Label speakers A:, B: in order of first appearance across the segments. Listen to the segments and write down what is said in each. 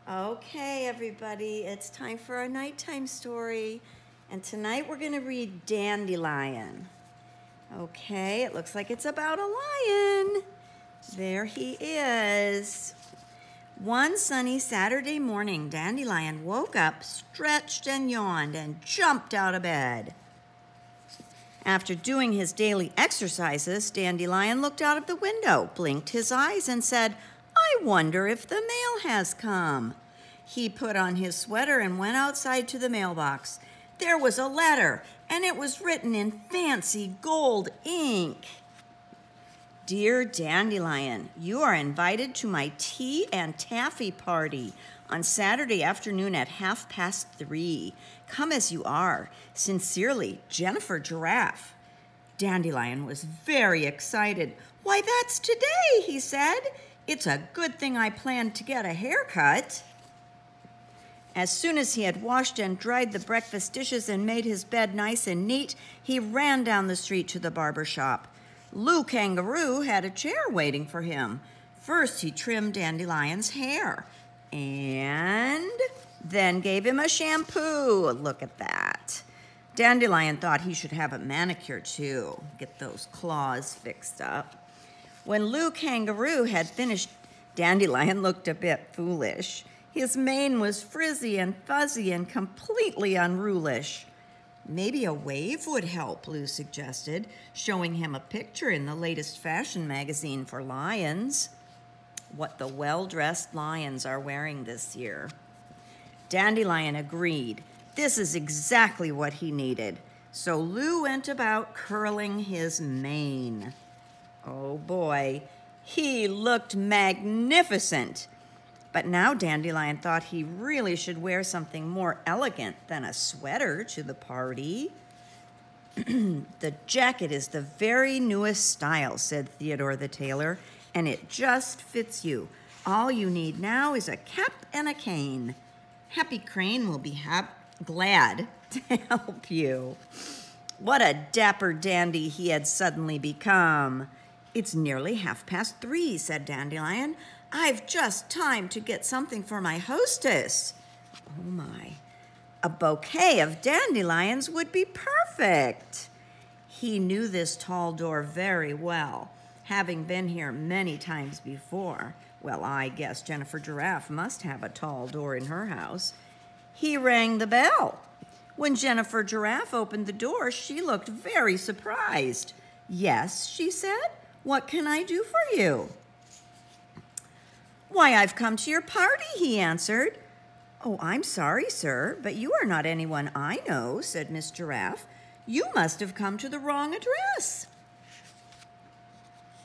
A: Okay, everybody, it's time for our nighttime story. And tonight we're going to read Dandelion. Okay, it looks like it's about a lion. There he is. One sunny Saturday morning, Dandelion woke up, stretched and yawned, and jumped out of bed. After doing his daily exercises, Dandelion looked out of the window, blinked his eyes, and said, "I wonder if the mail has come." He put on his sweater and went outside to the mailbox. There was a letter, and it was written in fancy gold ink. "Dear Dandelion, you are invited to my tea and taffy party on Saturday afternoon at 3:30. Come as you are. Sincerely, Jennifer Giraffe." Dandelion was very excited. "Why, that's today," he said. "It's a good thing I planned to get a haircut." As soon as he had washed and dried the breakfast dishes and made his bed nice and neat, he ran down the street to the barber shop. Lou Kangaroo had a chair waiting for him. First, he trimmed Dandelion's hair and then gave him a shampoo. Look at that. Dandelion thought he should have a manicure too, get those claws fixed up. When Lou Kangaroo had finished, Dandelion looked a bit foolish. His mane was frizzy and fuzzy and completely unrulish. "Maybe a wave would help," Lou suggested, showing him a picture in the latest fashion magazine for lions. What the well-dressed lions are wearing this year. Dandelion agreed. This is exactly what he needed. So Lou went about curling his mane. Oh boy, he looked magnificent. But now Dandelion thought he really should wear something more elegant than a sweater to the party. "The jacket is the very newest style," said Theodore the tailor, "and it just fits you. All you need now is a cap and a cane. Happy Crane will be glad to help you." What a dapper dandy he had suddenly become. "It's nearly 3:30, said Dandelion. "I've just time to get something for my hostess." Oh my, a bouquet of dandelions would be perfect. He knew this tall door very well, having been here many times before. Well, I guess Jennifer Giraffe must have a tall door in her house. He rang the bell. When Jennifer Giraffe opened the door, she looked very surprised. "Yes," she said, "what can I do for you?" "Why, I've come to your party," he answered. "Oh, I'm sorry, sir, but you are not anyone I know," said Miss Giraffe. "You must have come to the wrong address."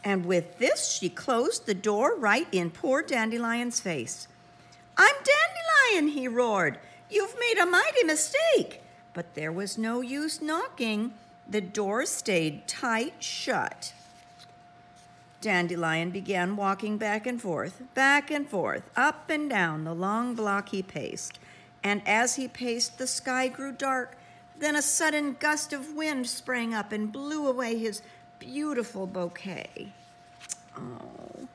A: And with this, she closed the door right in poor Dandelion's face. "I'm Dandelion," he roared. "You've made a mighty mistake." But there was no use knocking. The door stayed tight shut. Dandelion began walking back and forth, up and down the long block he paced. And as he paced, the sky grew dark. Then a sudden gust of wind sprang up and blew away his beautiful bouquet. Oh,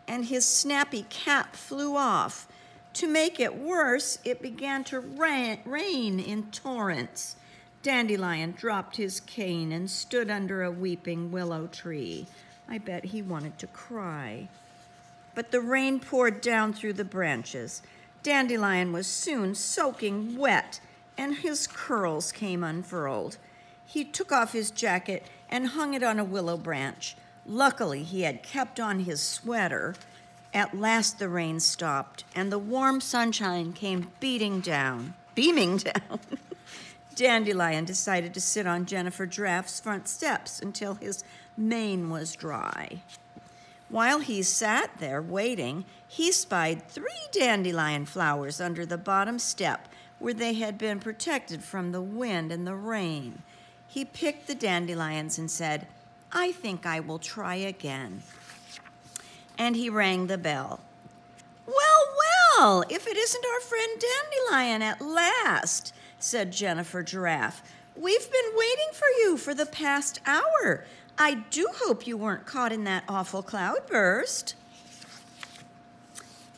A: and his snappy cap flew off. To make it worse, it began to rain in torrents. Dandelion dropped his cane and stood under a weeping willow tree. I bet he wanted to cry. But the rain poured down through the branches. Dandelion was soon soaking wet, and his curls came unfurled. He took off his jacket and hung it on a willow branch. Luckily, he had kept on his sweater. At last the rain stopped, and the warm sunshine came beaming down. Dandelion decided to sit on Jennifer Giraffe's front steps until his mane was dry. While he sat there waiting, he spied 3 dandelion flowers under the bottom step where they had been protected from the wind and the rain. He picked the dandelions and said, "I think I will try again." And he rang the bell. "Well, well, if it isn't our friend Dandelion at last," said Jennifer Giraffe. "We've been waiting for you for the past hour. I do hope you weren't caught in that awful cloudburst."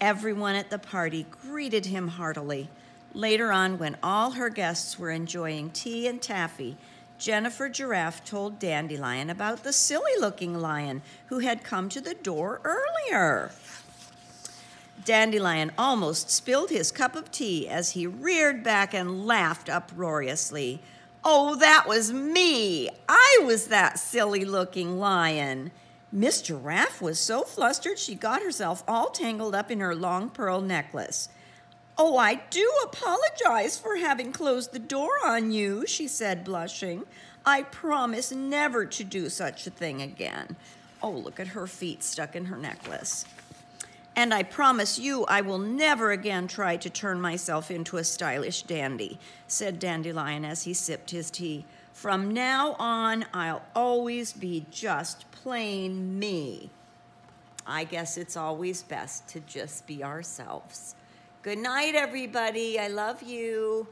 A: Everyone at the party greeted him heartily. Later on, when all her guests were enjoying tea and taffy, Jennifer Giraffe told Dandelion about the silly-looking lion who had come to the door earlier. Dandelion almost spilled his cup of tea as he reared back and laughed uproariously. "Oh, that was me! I was that silly-looking lion!" Miss Giraffe was so flustered she got herself all tangled up in her long pearl necklace. "Oh, I do apologize for having closed the door on you," she said, blushing. "I promise never to do such a thing again." Oh, look at her feet stuck in her necklace. "And I promise you I will never again try to turn myself into a stylish dandy," said Dandelion as he sipped his tea. "From now on, I'll always be just plain me." I guess it's always best to just be ourselves. Good night, everybody. I love you.